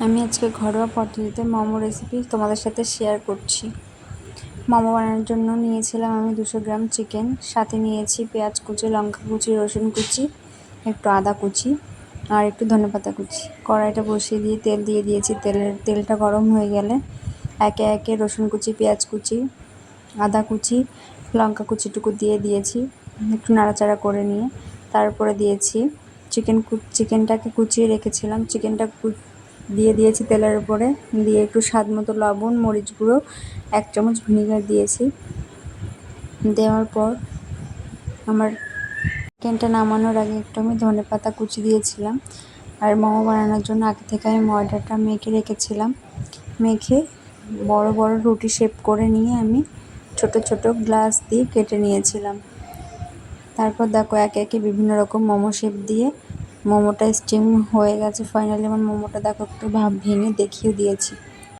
আমি আজকে ঘরোয়া পদ্ধতিতে মোমো রেসিপি তোমাদের সাথে শেয়ার করছি। মোমো বানানোর জন্য নিয়েছিলাম আমি 200 গ্রাম চিকেন, সাথে নিয়েছি পেঁয়াজ কুচি, লঙ্কা কুচি, রসুন কুচি, একটু আদা কুচি আর একটু ধনেপাতা কুচি। কড়াইটা বসিয়ে দিয়ে তেল দিয়ে দিয়েছি। তেলটা গরম হয়ে গেলে একে একে রসুন কুচি, পেঁয়াজ কুচি, আদা কুচি, লঙ্কা কুচিটুকু দিয়ে দিয়েছি। একটু নাড়াচাড়া করে নিয়ে তারপরে দিয়েছি চিকেনটাকে কুচিয়ে রেখেছিলাম। চিকেনটা দিয়ে দিয়েছি তেলের উপরে, দিয়ে একটু স্বাদ মতো লবণ, মরিচ গুঁড়ো, 1 চামচ ভিনেগার দিয়েছি। দেওয়ার পর আমার চিকেনটা নামানোর আগে একটু আমি ধনেপাতা কুচি দিয়েছিলাম। আর মোমো বানানোর জন্য আগে থেকে আমি ময়দাটা মেখে রেখেছিলাম। মেখে বড় বড় রুটি শেপ করে নিয়ে আমি ছোট ছোট গ্লাস দিয়ে কেটে নিয়েছিলাম। তারপর দেখো একে একে বিভিন্ন রকম মোমো শেপ দিয়ে মোমোটা স্টিম হয়ে গেছে। ফাইনালি আমার মোমোটা দেখো একটু ভাপ ভেঙে দেখিয়ে দিয়েছি।